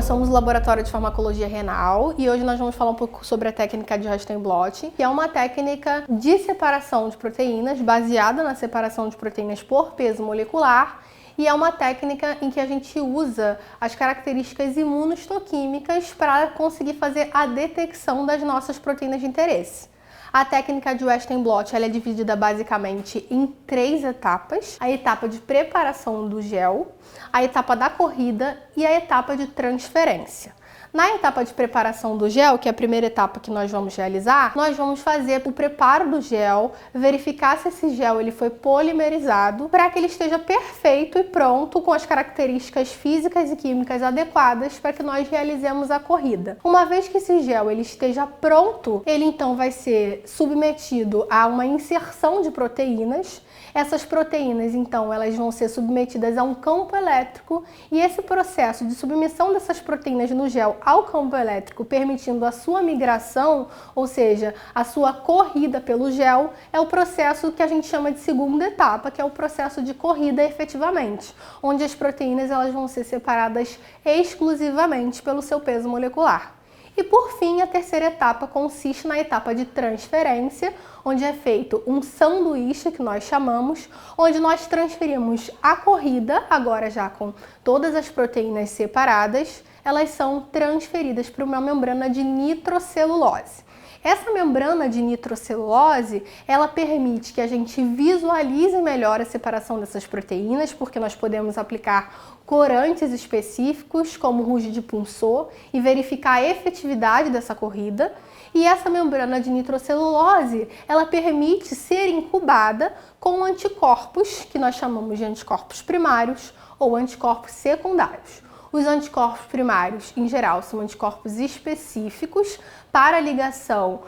nós somos o Laboratório de Farmacologia Renal e hoje nós vamos falar um pouco sobre a técnica de Rastenblot, que é uma técnica de separação de proteínas baseada na separação de proteínas por peso molecular e é uma técnica em que a gente usa as características imunohistoquímicas para conseguir fazer a detecção das nossas proteínas de interesse. A técnica de Rastenblot ela é dividida basicamente em 3 etapas: a etapa de preparação do gel, a etapa da corrida e a etapa de transferência. Na etapa de preparação do gel, que é a primeira etapa que nós vamos realizar, nós vamos fazer o preparo do gel, verificar se esse gel ele foi polimerizado para que ele esteja perfeito e pronto com as características físicas e químicas adequadas para que nós realizemos a corrida. Uma vez que esse gel ele esteja pronto, ele então vai ser submetido a uma inserção de proteínas. Essas proteínas, então, elas vão ser submetidas a um campo elétrico e esse processo de submissão dessas proteínas no gel ao campo elétrico, permitindo a sua migração, ou seja, a sua corrida pelo gel, é o processo que a gente chama de segunda etapa, que é o processo de corrida efetivamente, onde as proteínas elas vão ser separadas exclusivamente pelo seu peso molecular. E por fim, a terceira etapa consiste na etapa de transferência, onde é feito um sanduíche, que nós chamamos, onde nós transferimos a corrida, agora já com todas as proteínas separadas, elas são transferidas para uma membrana de nitrocelulose. Essa membrana de nitrocelulose, ela permite que a gente visualize melhor a separação dessas proteínas, porque nós podemos aplicar corantes específicos, como Rouge de Punceau, e verificar a efetividade dessa corrida. E essa membrana de nitrocelulose, ela permite ser incubada com anticorpos, que nós chamamos de anticorpos primários ou anticorpos secundários. Os anticorpos primários, em geral, são anticorpos específicos para a ligação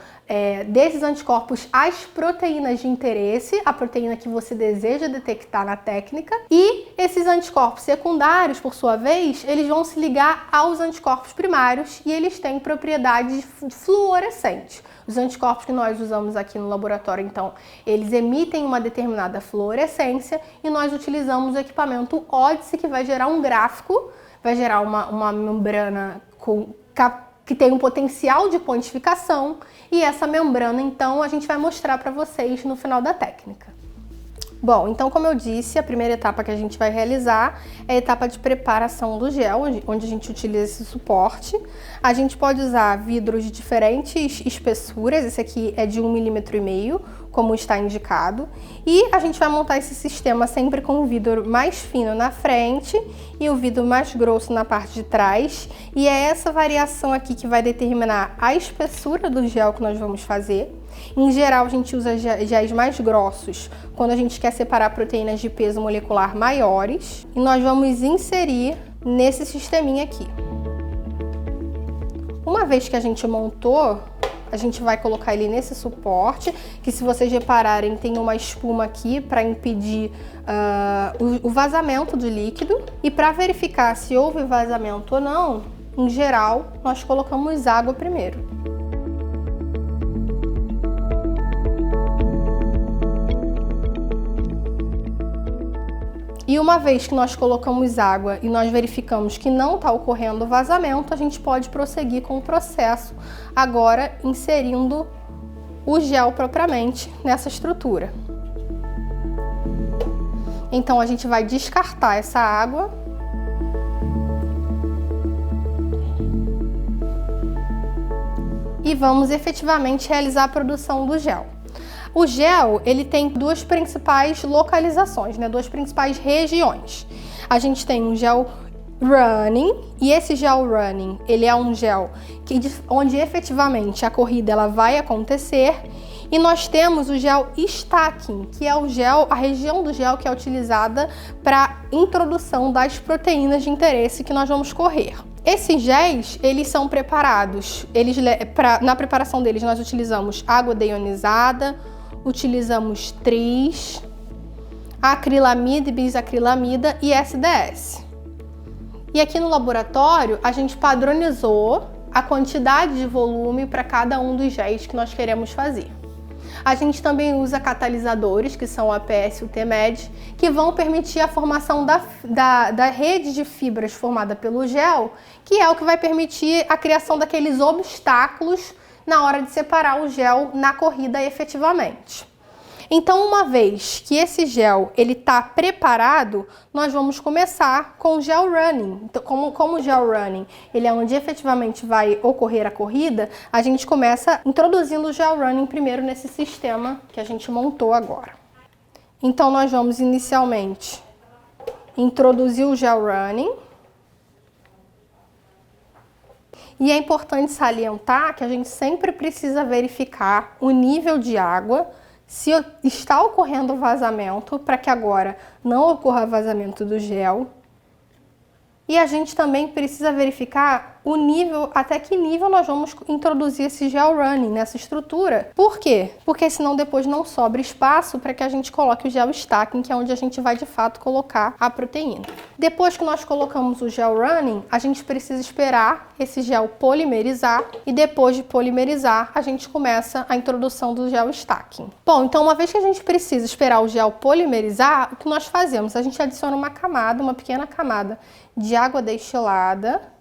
desses anticorpos às proteínas de interesse, a proteína que você deseja detectar na técnica. E esses anticorpos secundários, por sua vez, eles vão se ligar aos anticorpos primários e eles têm propriedades fluorescentes. Os anticorpos que nós usamos aqui no laboratório, então, eles emitem uma determinada fluorescência e nós utilizamos o equipamento Odyssey, que vai gerar um gráfico, vai gerar uma membrana que tem um potencial de quantificação e essa membrana, então, a gente vai mostrar para vocês no final da técnica. Bom, então, como eu disse, a primeira etapa que a gente vai realizar é a etapa de preparação do gel, onde a gente utiliza esse suporte. A gente pode usar vidros de diferentes espessuras, esse aqui é de 1,5 mm, como está indicado. E a gente vai montar esse sistema sempre com o vidro mais fino na frente e o vidro mais grosso na parte de trás. E é essa variação aqui que vai determinar a espessura do gel que nós vamos fazer. Em geral, a gente usa géis mais grossos quando a gente quer separar proteínas de peso molecular maiores. E nós vamos inserir nesse sisteminha aqui. Uma vez que a gente montou, a gente vai colocar ele nesse suporte, que se vocês repararem tem uma espuma aqui para impedir o vazamento do líquido. E para verificar se houve vazamento ou não, em geral, nós colocamos água primeiro. E uma vez que nós colocamos água e nós verificamos que não está ocorrendo vazamento, a gente pode prosseguir com o processo, agora inserindo o gel propriamente nessa estrutura. Então a gente vai descartar essa água. E vamos efetivamente realizar a produção do gel. O gel, ele tem duas principais localizações, né? Duas principais regiões. A gente tem um gel running, e esse gel running, ele é um gel onde efetivamente a corrida ela vai acontecer. E nós temos o gel stacking, que é o gel, a região do gel que é utilizada para introdução das proteínas de interesse que nós vamos correr. Esses géis, eles são preparados, na preparação deles nós utilizamos água deionizada, utilizamos tris, acrilamida e bisacrilamida e SDS. E aqui no laboratório a gente padronizou a quantidade de volume para cada um dos géis que nós queremos fazer. A gente também usa catalisadores, que são o APS e o TMED, que vão permitir a formação da rede de fibras formada pelo gel, que é o que vai permitir a criação daqueles obstáculos na hora de separar o gel na corrida efetivamente. Então, uma vez que esse gel está preparado, nós vamos começar com o gel running. Então, como o gel running ele é onde efetivamente vai ocorrer a corrida, a gente começa introduzindo o gel running primeiro nesse sistema que a gente montou agora. Então, nós vamos inicialmente introduzir o gel running. E é importante salientar que a gente sempre precisa verificar o nível de água, se está ocorrendo vazamento, para que agora não ocorra vazamento do gel. E a gente também precisa verificar o nível, até que nível nós vamos introduzir esse gel running nessa estrutura. Por quê? Porque senão depois não sobra espaço para que a gente coloque o gel stacking, que é onde a gente vai de fato colocar a proteína. Depois que nós colocamos o gel running, a gente precisa esperar esse gel polimerizar e depois de polimerizar, a gente começa a introdução do gel stacking. Bom, então uma vez que a gente precisa esperar o gel polimerizar, o que nós fazemos? A gente adiciona uma camada, uma pequena camada de água destilada.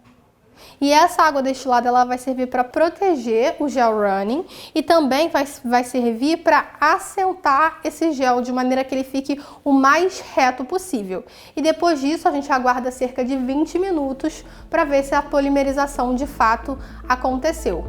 E essa água destilada ela vai servir para proteger o gel running e também vai servir para assentar esse gel de maneira que ele fique o mais reto possível. E depois disso a gente aguarda cerca de 20 minutos para ver se a polimerização de fato aconteceu.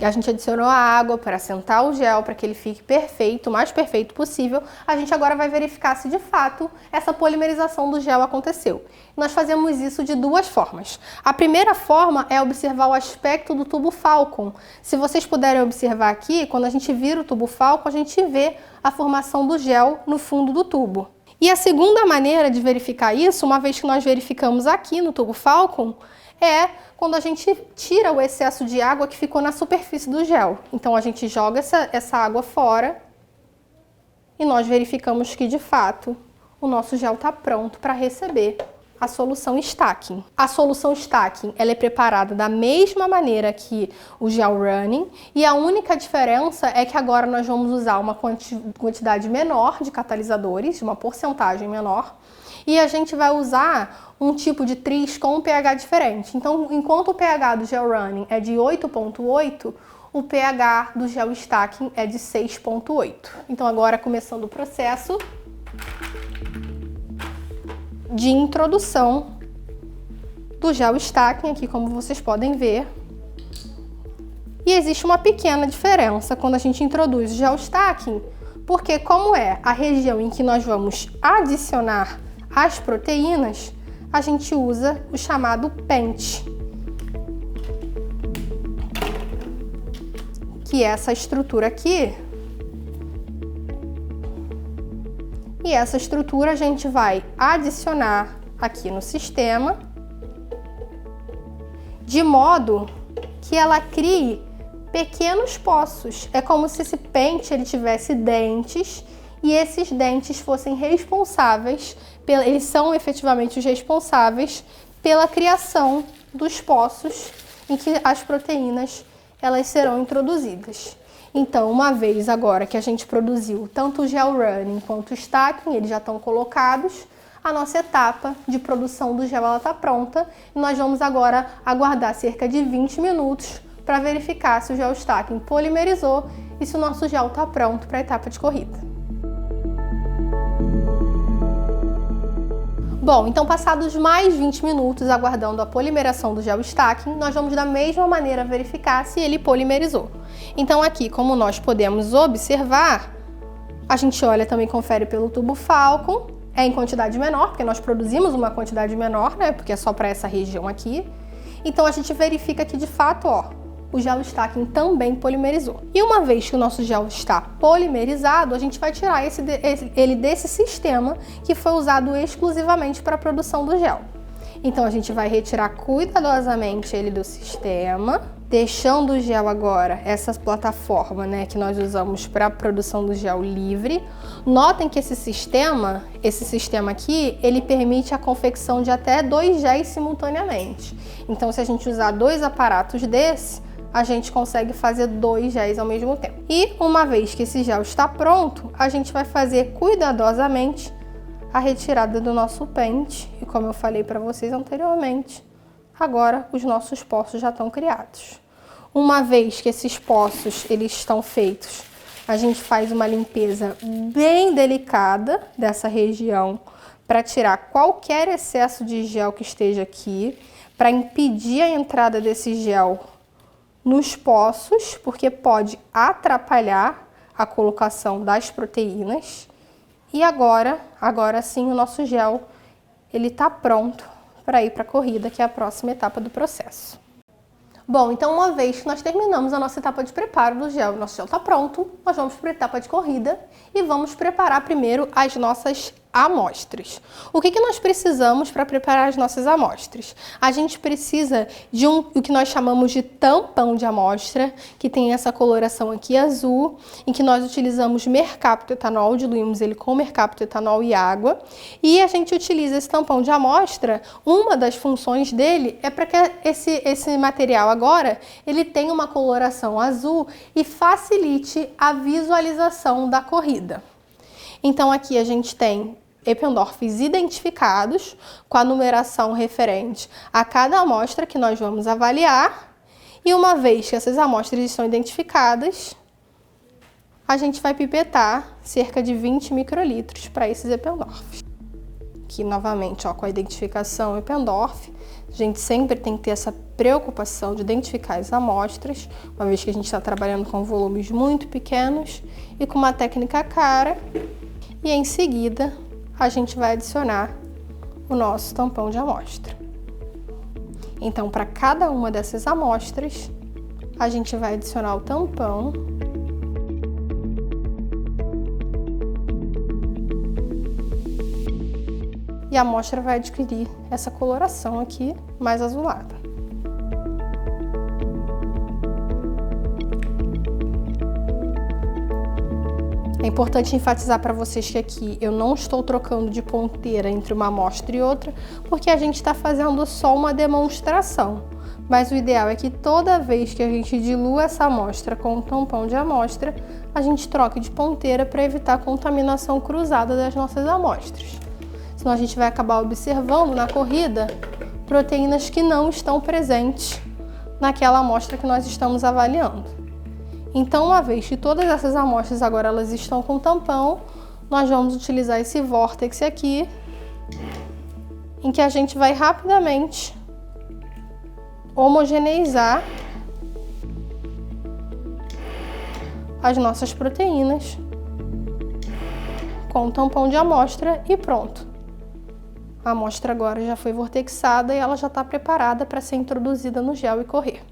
A gente adicionou a água para assentar o gel, para que ele fique perfeito, o mais perfeito possível. A gente agora vai verificar se de fato essa polimerização do gel aconteceu. Nós fazemos isso de duas formas. A primeira forma é observar o aspecto do tubo Falcon. Se vocês puderem observar aqui, quando a gente vira o tubo Falcon, a gente vê a formação do gel no fundo do tubo. E a segunda maneira de verificar isso, uma vez que nós verificamos aqui no tubo Falcon, é quando a gente tira o excesso de água que ficou na superfície do gel. Então a gente joga essa água fora e nós verificamos que de fato o nosso gel está pronto para receber a solução stacking. A solução stacking ela é preparada da mesma maneira que o gel running e a única diferença é que agora nós vamos usar uma quantidade menor de catalisadores, uma porcentagem menor, e a gente vai usar um tipo de tris com um pH diferente. Então, enquanto o pH do gel running é de 8,8, o pH do gel stacking é de 6,8. Então, agora começando o processo de introdução do gel stacking, aqui como vocês podem ver. E existe uma pequena diferença quando a gente introduz o gel stacking, porque como é a região em que nós vamos adicionar as proteínas, a gente usa o chamado pente, que é essa estrutura aqui. E essa estrutura a gente vai adicionar aqui no sistema, de modo que ela crie pequenos poços. É como se esse pente ele tivesse dentes e esses dentes fossem responsáveis, eles são efetivamente os responsáveis pela criação dos poços em que as proteínas elas serão introduzidas. Então, uma vez agora que a gente produziu tanto o gel running quanto o stacking, eles já estão colocados, a nossa etapa de produção do gel está pronta e nós vamos agora aguardar cerca de 20 minutos para verificar se o gel stacking polimerizou e se o nosso gel está pronto para a etapa de corrida. Bom, então passados mais 20 minutos aguardando a polimeração do gel stacking, nós vamos da mesma maneira verificar se ele polimerizou. Então aqui, como nós podemos observar, a gente olha também, confere pelo tubo Falcon, é em quantidade menor, porque nós produzimos uma quantidade menor, né, porque é só para essa região aqui. Então a gente verifica que de fato, ó, o gel stacking também polimerizou. E uma vez que o nosso gel está polimerizado, a gente vai tirar ele desse sistema que foi usado exclusivamente para a produção do gel. Então a gente vai retirar cuidadosamente ele do sistema, deixando o gel agora, essa plataforma, né, que nós usamos para a produção do gel livre. Notem que esse sistema aqui, ele permite a confecção de até 2 géis simultaneamente. Então se a gente usar 2 aparatos desse, a gente consegue fazer 2 géis ao mesmo tempo. E uma vez que esse gel está pronto, a gente vai fazer cuidadosamente a retirada do nosso pente. E como eu falei para vocês anteriormente, agora os nossos poços já estão criados. Uma vez que esses poços eles estão feitos, a gente faz uma limpeza bem delicada dessa região para tirar qualquer excesso de gel que esteja aqui, para impedir a entrada desse gel nos poços, porque pode atrapalhar a colocação das proteínas. E agora sim o nosso gel ele está pronto para ir para a corrida, que é a próxima etapa do processo. Bom, então uma vez que nós terminamos a nossa etapa de preparo do gel, nosso gel está pronto, nós vamos para a etapa de corrida e vamos preparar primeiro as nossas amostras. O que nós precisamos para preparar as nossas amostras? A gente precisa de o que nós chamamos de tampão de amostra, que tem essa coloração aqui azul, em que nós utilizamos mercapto etanol, diluímos ele com mercapto etanol e água, e a gente utiliza esse tampão de amostra. Uma das funções dele é para que esse material agora ele tenha uma coloração azul e facilite a visualização da corrida. Então aqui a gente tem Eppendorfs identificados com a numeração referente a cada amostra que nós vamos avaliar. E uma vez que essas amostras estão identificadas, a gente vai pipetar cerca de 20 microlitros para esses Eppendorfs. Aqui novamente, ó, com a identificação Eppendorf, a gente sempre tem que ter essa preocupação de identificar as amostras, uma vez que a gente está trabalhando com volumes muito pequenos e com uma técnica cara. E em seguida, a gente vai adicionar o nosso tampão de amostra. Então, para cada uma dessas amostras, a gente vai adicionar o tampão. E a amostra vai adquirir essa coloração aqui, mais azulada. É importante enfatizar para vocês que aqui eu não estou trocando de ponteira entre uma amostra e outra, porque a gente está fazendo só uma demonstração. Mas o ideal é que toda vez que a gente dilua essa amostra com um tampão de amostra, a gente troque de ponteira para evitar a contaminação cruzada das nossas amostras. Senão a gente vai acabar observando na corrida proteínas que não estão presentes naquela amostra que nós estamos avaliando. Então, uma vez que todas essas amostras agora elas estão com tampão, nós vamos utilizar esse vórtex aqui, em que a gente vai rapidamente homogeneizar as nossas proteínas com o tampão de amostra e pronto. A amostra agora já foi vortexada e ela já está preparada para ser introduzida no gel e correr.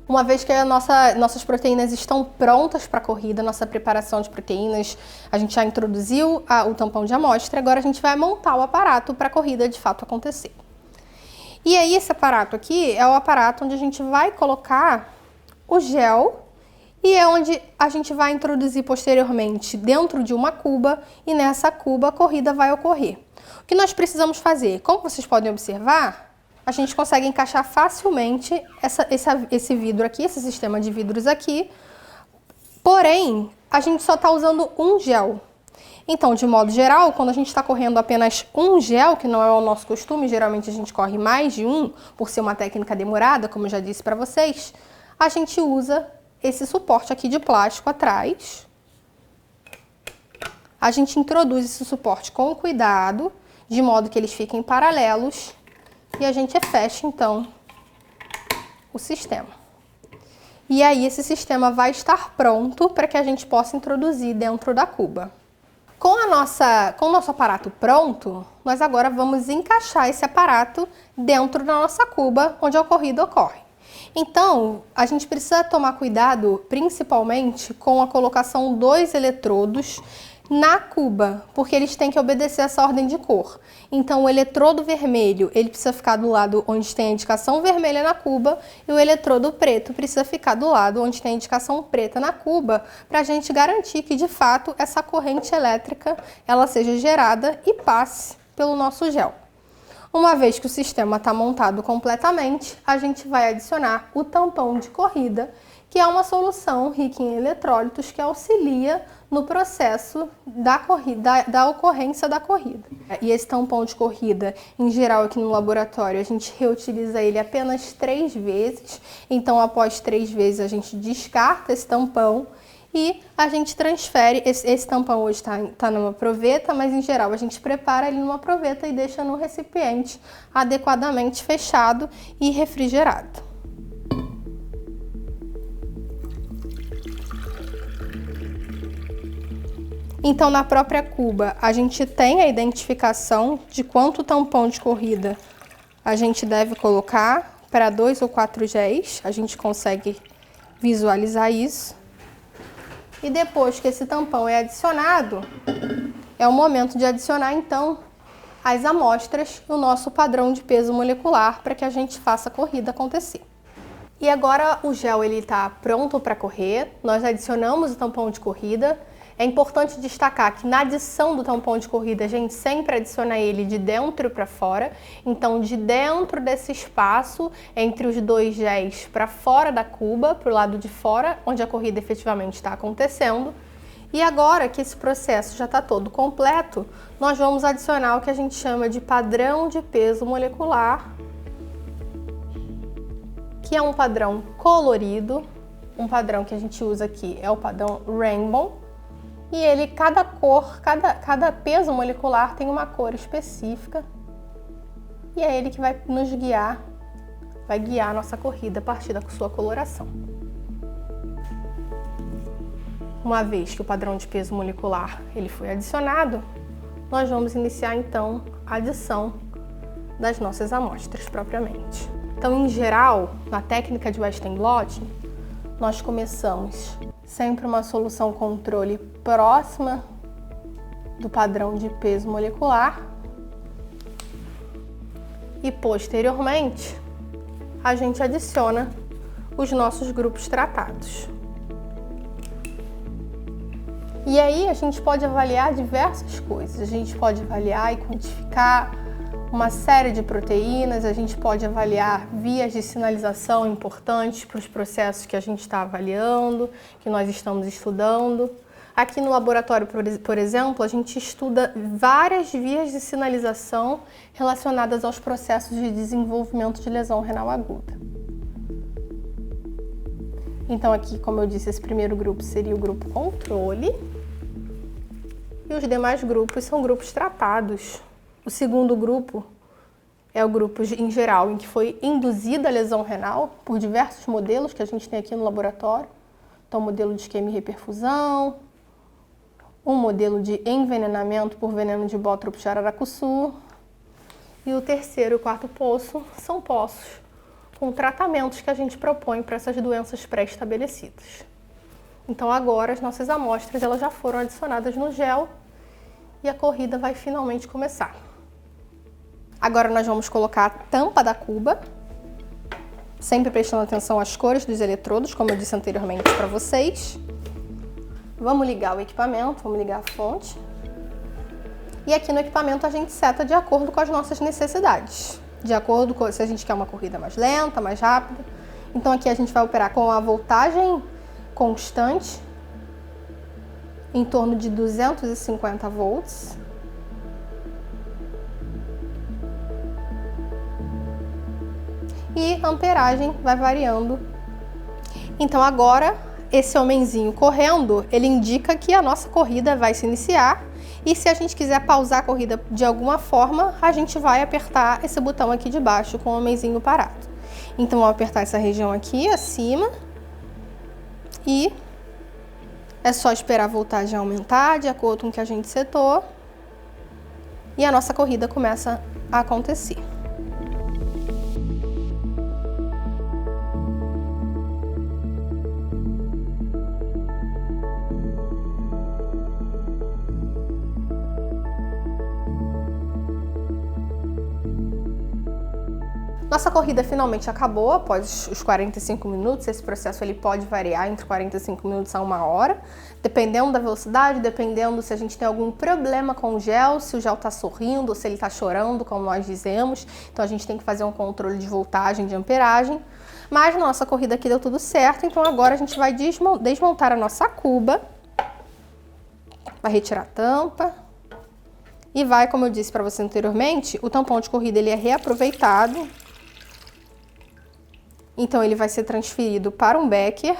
Uma vez que nossas proteínas estão prontas para a corrida, nossa preparação de proteínas, a gente já introduziu o tampão de amostra, agora a gente vai montar o aparato para a corrida de fato acontecer. E aí esse aparato aqui é o aparato onde a gente vai colocar o gel e é onde a gente vai introduzir posteriormente dentro de uma cuba e nessa cuba a corrida vai ocorrer. O que nós precisamos fazer? Como vocês podem observar, a gente consegue encaixar facilmente esse vidro aqui, esse sistema de vidros aqui, porém, a gente só está usando um gel. Então, de modo geral, quando a gente está correndo apenas um gel, que não é o nosso costume, geralmente a gente corre mais de um, por ser uma técnica demorada, como eu já disse para vocês, a gente usa esse suporte aqui de plástico atrás. A gente introduz esse suporte com cuidado, de modo que eles fiquem paralelos, e a gente fecha, então, o sistema. E aí, esse sistema vai estar pronto para que a gente possa introduzir dentro da cuba. Com o nosso aparato pronto, nós agora vamos encaixar esse aparato dentro da nossa cuba, onde a corrida ocorre. Então, a gente precisa tomar cuidado, principalmente, com a colocação dos eletrodos na cuba, porque eles têm que obedecer essa ordem de cor. Então, o eletrodo vermelho, ele precisa ficar do lado onde tem a indicação vermelha na cuba, e o eletrodo preto precisa ficar do lado onde tem a indicação preta na cuba, para a gente garantir que, de fato, essa corrente elétrica ela seja gerada e passe pelo nosso gel. Uma vez que o sistema está montado completamente, a gente vai adicionar o tampão de corrida, que é uma solução rica em eletrólitos que auxilia no processo da ocorrência da corrida. E esse tampão de corrida, em geral aqui no laboratório, a gente reutiliza ele apenas 3 vezes. Então, após 3 vezes, a gente descarta esse tampão e a gente transfere. Esse tampão hoje está numa proveta, mas em geral a gente prepara ele numa proveta e deixa no recipiente adequadamente fechado e refrigerado. Então, na própria cuba, a gente tem a identificação de quanto tampão de corrida a gente deve colocar para 2 ou 4 géis. A gente consegue visualizar isso. E depois que esse tampão é adicionado, é o momento de adicionar, então, as amostras e o nosso padrão de peso molecular para que a gente faça a corrida acontecer. E agora o gel está pronto para correr. Nós adicionamos o tampão de corrida. É importante destacar que na adição do tampão de corrida, a gente sempre adiciona ele de dentro para fora. Então, de dentro desse espaço, entre os 2 géis para fora da cuba, para o lado de fora, onde a corrida efetivamente está acontecendo. E agora que esse processo já está todo completo, nós vamos adicionar o que a gente chama de padrão de peso molecular, que é um padrão colorido. Um padrão que a gente usa aqui é o padrão Rainbow. E ele, cada cor, cada peso molecular tem uma cor específica. E é ele que vai nos guiar, vai guiar a nossa corrida a partir da sua coloração. Uma vez que o padrão de peso molecular ele foi adicionado, nós vamos iniciar então a adição das nossas amostras propriamente. Então, em geral, na técnica de Western blotting, nós começamos sempre uma solução controle próxima do padrão de peso molecular e posteriormente a gente adiciona os nossos grupos tratados. E aí a gente pode avaliar diversas coisas. A gente pode avaliar e quantificar uma série de proteínas, a gente pode avaliar vias de sinalização importantes para os processos que a gente está avaliando, que nós estamos estudando. Aqui no laboratório, por exemplo, a gente estuda várias vias de sinalização relacionadas aos processos de desenvolvimento de lesão renal aguda. Então aqui, como eu disse, esse primeiro grupo seria o grupo controle e os demais grupos são grupos tratados. O segundo grupo é o grupo, em geral, em que foi induzida a lesão renal por diversos modelos que a gente tem aqui no laboratório. Então, modelo de isquemia e reperfusão, um modelo de envenenamento por veneno de Botrytis jararacuçu. E o terceiro e o quarto poço são poços com tratamentos que a gente propõe para essas doenças pré-estabelecidas. Então, agora, as nossas amostras elas já foram adicionadas no gel e a corrida vai finalmente começar. Agora nós vamos colocar a tampa da cuba, sempre prestando atenção às cores dos eletrodos, como eu disse anteriormente para vocês. Vamos ligar o equipamento, vamos ligar a fonte. E aqui no equipamento a gente seta de acordo com as nossas necessidades, de acordo com se a gente quer uma corrida mais lenta, mais rápida. Então aqui a gente vai operar com a voltagem constante, em torno de 250 volts. E a amperagem vai variando. Então agora, esse homenzinho correndo, ele indica que a nossa corrida vai se iniciar. E se a gente quiser pausar a corrida de alguma forma, a gente vai apertar esse botão aqui de baixo com o homenzinho parado. Então, vou apertar essa região aqui, acima. E é só esperar a voltagem aumentar, de acordo com o que a gente setou. E a nossa corrida começa a acontecer. Nossa corrida finalmente acabou após os 45 minutos. Esse processo ele pode variar entre 45 minutos a 1 hora, dependendo da velocidade, dependendo se a gente tem algum problema com o gel, se o gel está sorrindo ou se ele está chorando, como nós dizemos. Então a gente tem que fazer um controle de voltagem, de amperagem. Mas na nossa corrida aqui deu tudo certo, então agora a gente vai desmontar a nossa cuba, vai retirar a tampa e vai, como eu disse para você anteriormente, o tampão de corrida ele é reaproveitado. Então ele vai ser transferido para um becker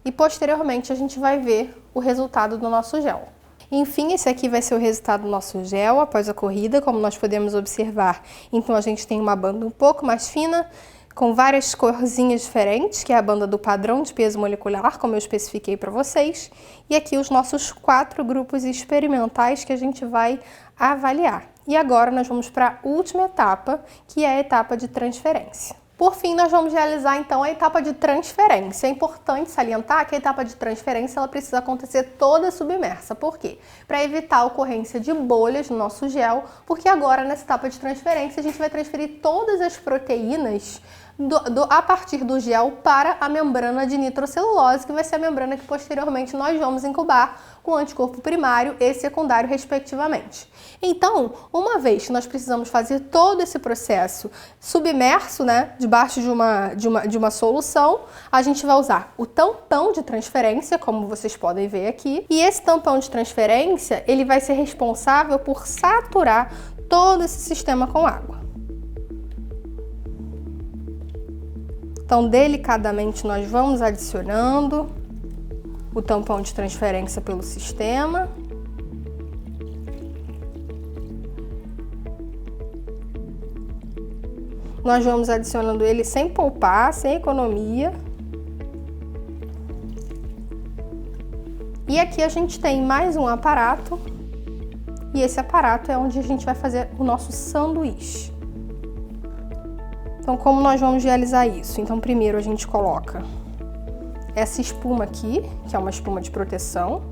e posteriormente a gente vai ver o resultado do nosso gel. Enfim, esse aqui vai ser o resultado do nosso gel após a corrida, como nós podemos observar. Então a gente tem uma banda um pouco mais fina, com várias corzinhas diferentes, que é a banda do padrão de peso molecular, como eu especifiquei para vocês. E aqui os nossos 4 grupos experimentais que a gente vai avaliar. E agora nós vamos para a última etapa, que é a etapa de transferência. Por fim, nós vamos realizar então a etapa de transferência. É importante salientar que a etapa de transferência ela precisa acontecer toda submersa. Por quê? Para evitar a ocorrência de bolhas no nosso gel, porque agora nessa etapa de transferência a gente vai transferir todas as proteínas a partir do gel para a membrana de nitrocelulose, que vai ser a membrana que posteriormente nós vamos incubar com o anticorpo primário e secundário, respectivamente. Então, uma vez que nós precisamos fazer todo esse processo submerso, né, debaixo de uma solução, a gente vai usar o tampão de transferência, como vocês podem ver aqui, e esse tampão de transferência, ele vai ser responsável por saturar todo esse sistema com água. Então, delicadamente, nós vamos adicionando o tampão de transferência pelo sistema. Nós vamos adicionando ele sem poupar, sem economia. E aqui a gente tem mais um aparato. E esse aparato é onde a gente vai fazer o nosso sanduíche. Então, como nós vamos realizar isso? Então, primeiro a gente coloca essa espuma aqui, que é uma espuma de proteção,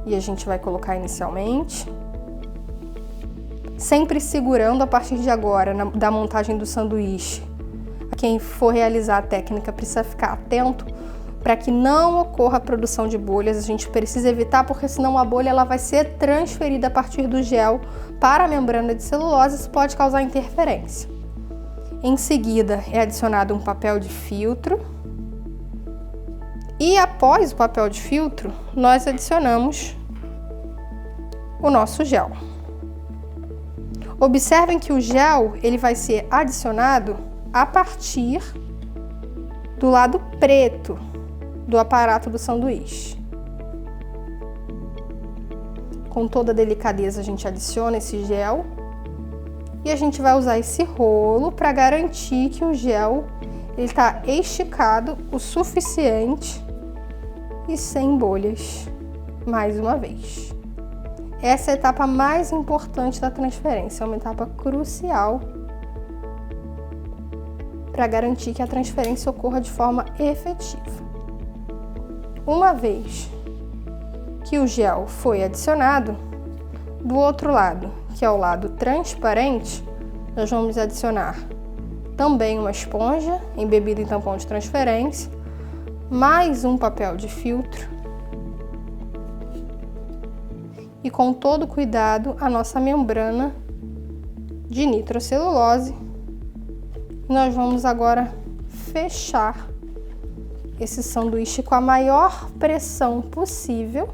e a gente vai colocar inicialmente, sempre segurando a partir de agora, da montagem do sanduíche. Quem for realizar a técnica precisa ficar atento para que não ocorra a produção de bolhas. A gente precisa evitar, porque senão a bolha ela vai ser transferida a partir do gel para a membrana de celulose, isso pode causar interferência. Em seguida, é adicionado um papel de filtro. E após o papel de filtro, nós adicionamos o nosso gel. Observem que o gel ele vai ser adicionado a partir do lado preto do aparato do sanduíche. Com toda a delicadeza, a gente adiciona esse gel. E a gente vai usar esse rolo para garantir que o gel está esticado o suficiente e sem bolhas, mais uma vez. Essa é a etapa mais importante da transferência, é uma etapa crucial para garantir que a transferência ocorra de forma efetiva. Uma vez que o gel foi adicionado, do outro lado, que é o lado transparente, nós vamos adicionar também uma esponja embebida em tampão de transferência, mais um papel de filtro e com todo cuidado a nossa membrana de nitrocelulose. Nós vamos agora fechar esse sanduíche com a maior pressão possível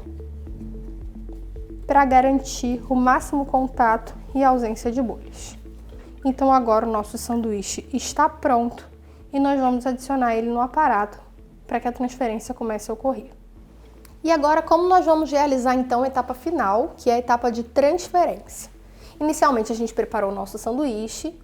para garantir o máximo contato e ausência de bolhas. Então agora o nosso sanduíche está pronto e nós vamos adicionar ele no aparato para que a transferência comece a ocorrer. E agora, como nós vamos realizar então a etapa final, que é a etapa de transferência? Inicialmente a gente preparou o nosso sanduíche,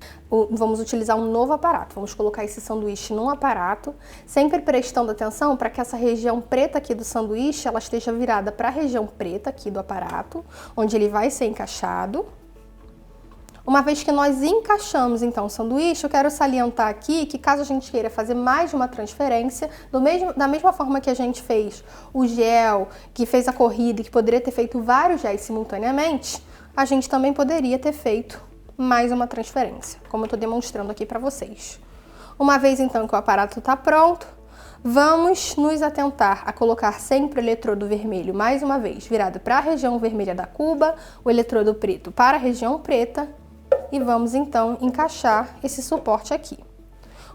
vamos utilizar um novo aparato, vamos colocar esse sanduíche num aparato, sempre prestando atenção para que essa região preta aqui do sanduíche, ela esteja virada para a região preta aqui do aparato, onde ele vai ser encaixado. Uma vez que nós encaixamos então o sanduíche, eu quero salientar aqui que caso a gente queira fazer mais de uma transferência, da mesma forma que a gente fez o gel, que fez a corrida e que poderia ter feito vários géis simultaneamente, a gente também poderia ter feito mais uma transferência, como eu estou demonstrando aqui para vocês. Uma vez então que o aparato está pronto, vamos nos atentar a colocar sempre o eletrodo vermelho mais uma vez virado para a região vermelha da cuba, o eletrodo preto para a região preta e vamos então encaixar esse suporte aqui.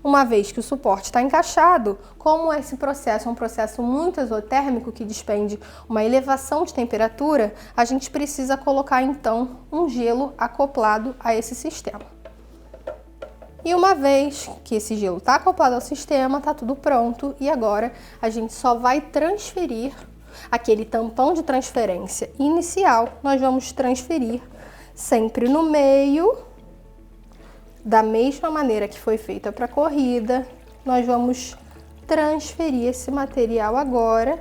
Uma vez que o suporte está encaixado, como esse processo é um processo muito exotérmico que despende uma elevação de temperatura, a gente precisa colocar então um gelo acoplado a esse sistema. E uma vez que esse gelo está acoplado ao sistema, está tudo pronto e agora a gente só vai transferir aquele tampão de transferência inicial, nós vamos transferir sempre no meio. Da mesma maneira que foi feita para a corrida, nós vamos transferir esse material agora.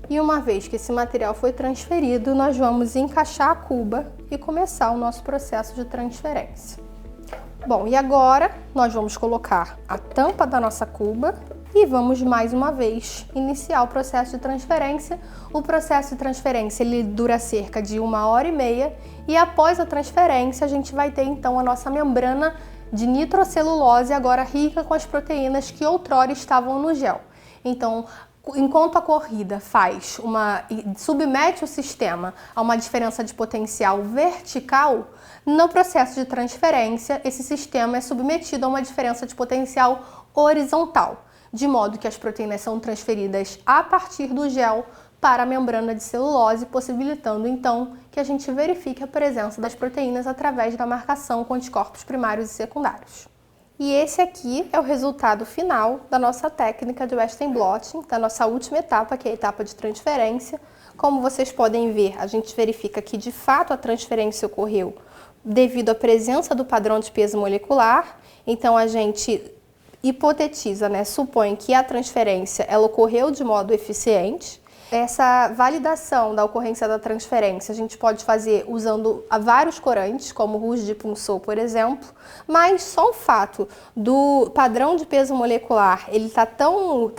E uma vez que esse material foi transferido, nós vamos encaixar a cuba e começar o nosso processo de transferência. Bom, e agora nós vamos colocar a tampa da nossa cuba e vamos mais uma vez iniciar o processo de transferência. O processo de transferência ele dura cerca de 1h30 e após a transferência a gente vai ter então a nossa membrana de nitrocelulose agora rica com as proteínas que outrora estavam no gel. Então, enquanto a corrida submete o sistema a uma diferença de potencial vertical, no processo de transferência esse sistema é submetido a uma diferença de potencial horizontal, de modo que as proteínas são transferidas a partir do gel para a membrana de celulose, possibilitando então que a gente verifique a presença das proteínas através da marcação com anticorpos primários e secundários. E esse aqui é o resultado final da nossa técnica de Western blotting, da nossa última etapa, que é a etapa de transferência. Como vocês podem ver, a gente verifica que de fato a transferência ocorreu devido à presença do padrão de peso molecular. Então a gente hipotetiza, supõe que a transferência ela ocorreu de modo eficiente. Essa validação da ocorrência da transferência a gente pode fazer usando vários corantes, como o Rouge de Punceau, por exemplo, mas só o fato do padrão de peso molecular ele tá tão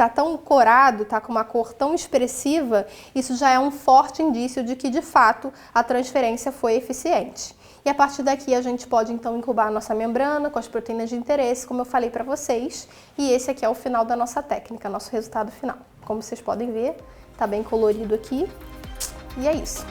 corado, tá com uma cor tão expressiva, isso já é um forte indício de que de fato a transferência foi eficiente. E a partir daqui a gente pode então incubar a nossa membrana com as proteínas de interesse, como eu falei para vocês, e esse aqui é o final da nossa técnica, nosso resultado final. Como vocês podem ver, tá bem colorido aqui, e é isso.